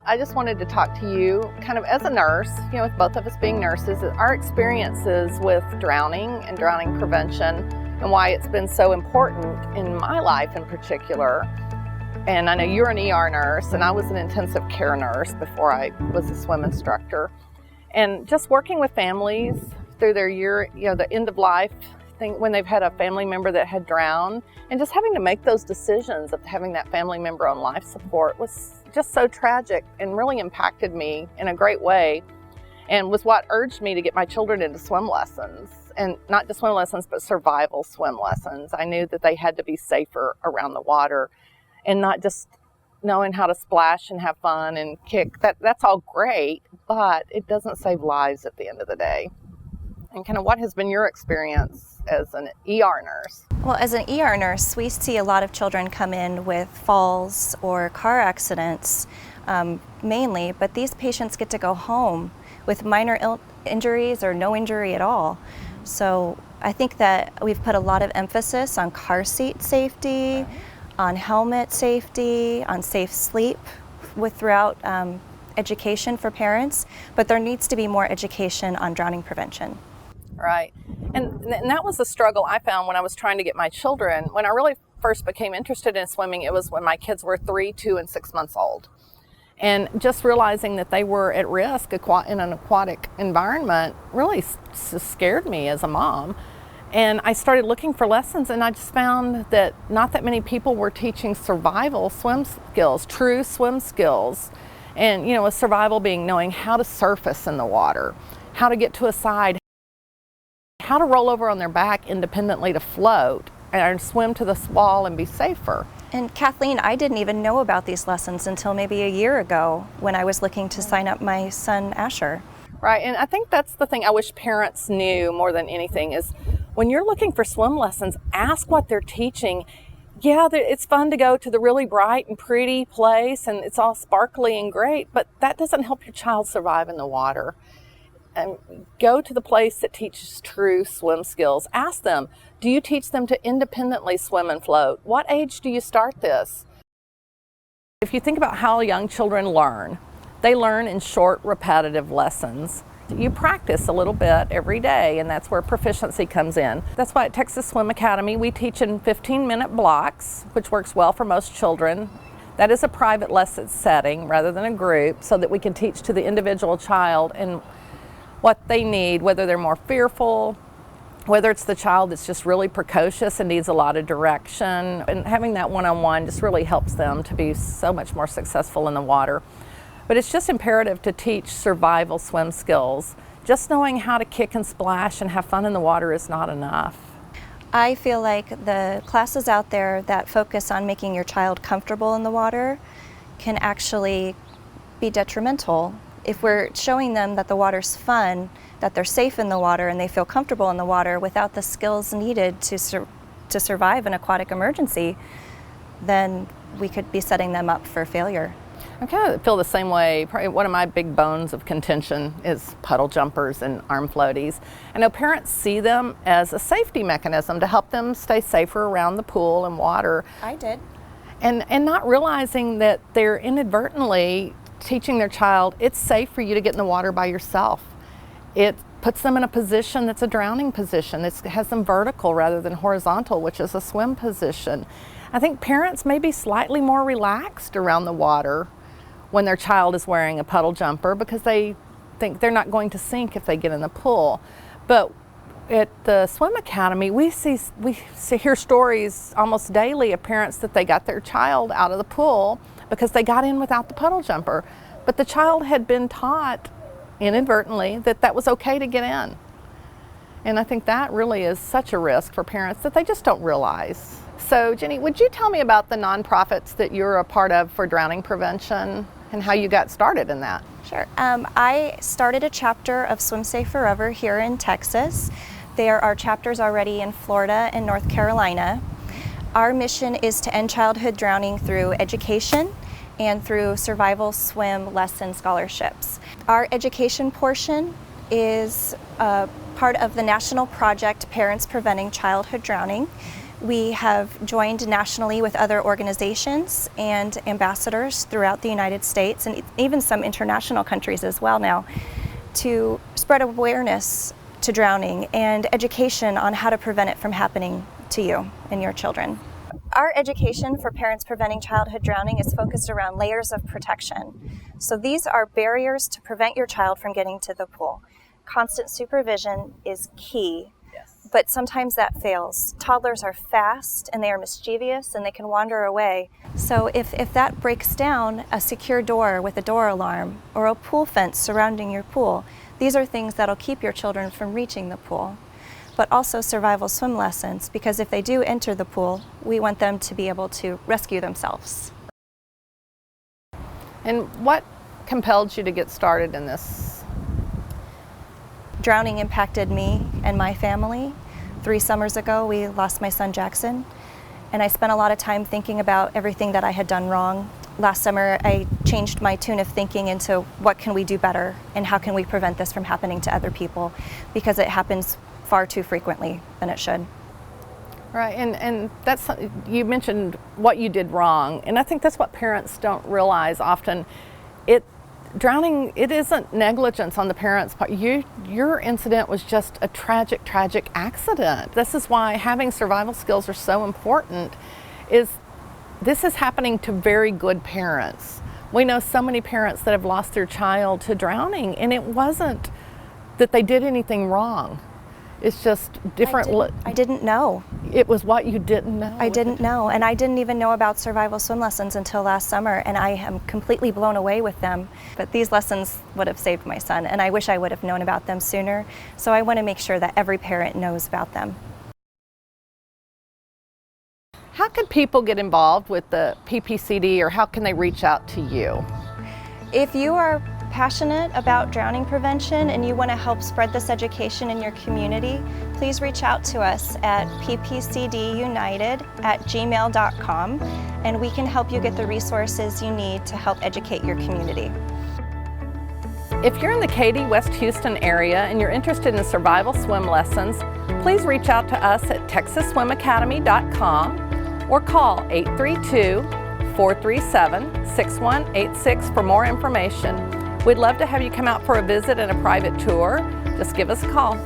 I just wanted to talk to you kind of as a nurse, with both of us being nurses, our experiences with drowning and drowning prevention and why it's been so important in my life in particular. And I know you're an ER nurse and I was an intensive care nurse before I was a swim instructor. And just working with families through their year, the end of life thing, when they've had a family member that had drowned, and just having to make those decisions of having that family member on life support was just so tragic and really impacted me in a great way, and was what urged me to get my children into swim lessons, and not just swim lessons, but survival swim lessons. I knew that they had to be safer around the water and not just knowing how to splash and have fun and kick. That's all great, but it doesn't save lives at the end of the day. And kind of what has been your experience as an ER nurse? Well, as an ER nurse, we see a lot of children come in with falls or car accidents mainly, but these patients get to go home with minor injuries or no injury at all. So I think that we've put a lot of emphasis on car seat safety, on helmet safety, on safe sleep throughout education for parents, but there needs to be more education on drowning prevention. Right. And that was the struggle I found when I was trying to get my children. When I really first became interested in swimming, it was when my kids were 3, 2, and 6 months old. And just realizing that they were at risk in an aquatic environment really scared me as a mom. And I started looking for lessons, and I just found that not that many people were teaching survival swim skills, true swim skills. And, with survival being knowing how to surface in the water, how to get to a side, how to roll over on their back independently to float and swim to the wall and be safer. And Kathleen, I didn't even know about these lessons until maybe a year ago when I was looking to sign up my son Asher. Right, and I think that's the thing I wish parents knew more than anything is when you're looking for swim lessons, ask what they're teaching. Yeah, it's fun to go to the really bright and pretty place and it's all sparkly and great, but that doesn't help your child survive in the water. And go to the place that teaches true swim skills. Ask them, do you teach them to independently swim and float? What age do you start this? If you think about how young children learn, they learn in short, repetitive lessons. You practice a little bit every day, and that's where proficiency comes in. That's why at Texas Swim Academy, we teach in 15-minute blocks, which works well for most children. That is a private lesson setting rather than a group, so that we can teach to the individual child and what they need, whether they're more fearful, whether it's the child that's just really precocious and needs a lot of direction. And having that one-on-one just really helps them to be so much more successful in the water. But it's just imperative to teach survival swim skills. Just knowing how to kick and splash and have fun in the water is not enough. I feel like the classes out there that focus on making your child comfortable in the water can actually be detrimental. If we're showing them that the water's fun, that they're safe in the water and they feel comfortable in the water without the skills needed to survive an aquatic emergency, then we could be setting them up for failure. I kind of feel the same way. Probably one of my big bones of contention is puddle jumpers and arm floaties. I know parents see them as a safety mechanism to help them stay safer around the pool and water. I did. And not realizing that they're inadvertently teaching their child it's safe for you to get in the water by yourself. It puts them in a position that's a drowning position. It has them vertical rather than horizontal, which is a swim position. I think parents may be slightly more relaxed around the water when their child is wearing a puddle jumper because they think they're not going to sink if they get in the pool. But at the Swim Academy, we hear stories almost daily of parents that they got their child out of the pool because they got in without the puddle jumper. But the child had been taught inadvertently that that was okay to get in. And I think that really is such a risk for parents that they just don't realize. So Jenny, would you tell me about the nonprofits that you're a part of for drowning prevention and how you got started in that? Sure. I started a chapter of Swim Safe Forever here in Texas. There are chapters already in Florida and North Carolina. Our mission is to end childhood drowning through education and through survival swim lesson scholarships. Our education portion is part of the national project Parents Preventing Childhood Drowning. We have joined nationally with other organizations and ambassadors throughout the United States and even some international countries as well now to spread awareness to drowning and education on how to prevent it from happening to you and your children. Our education for parents preventing childhood drowning is focused around layers of protection. So these are barriers to prevent your child from getting to the pool. Constant supervision is key. But sometimes that fails. Toddlers are fast and they are mischievous and they can wander away. So if that breaks down, a secure door with a door alarm or a pool fence surrounding your pool, these are things that'll keep your children from reaching the pool. But also survival swim lessons, because if they do enter the pool, we want them to be able to rescue themselves. And what compelled you to get started in this? Drowning impacted me and my family. 3 summers ago, we lost my son Jackson, and I spent a lot of time thinking about everything that I had done wrong. Last summer, I changed my tune of thinking into what can we do better and how can we prevent this from happening to other people, because it happens far too frequently than it should. Right, and that's, you mentioned what you did wrong, and I think that's what parents don't realize often. Drowning, it isn't negligence on the parents' part. Your incident was just a tragic accident. This is why having survival skills are so important. This is happening to very good parents. We know so many parents that have lost their child to drowning, and it wasn't that they did anything wrong. It's just different. I didn't know. It was what you didn't know. I didn't know, and I didn't even know about survival swim lessons until last summer, and I am completely blown away with them. But these lessons would have saved my son, and I wish I would have known about them sooner. So I want to make sure that every parent knows about them. How can people get involved with the PPCD, or how can they reach out to you? If you are passionate about drowning prevention and you want to help spread this education in your community, please reach out to us at ppcdunited@gmail.com, and we can help you get the resources you need to help educate your community. If you're in the Katy, West Houston area and you're interested in survival swim lessons, please reach out to us at texasswimacademy.com or call 832-437-6186 for more information. We'd love to have you come out for a visit and a private tour. Just give us a call.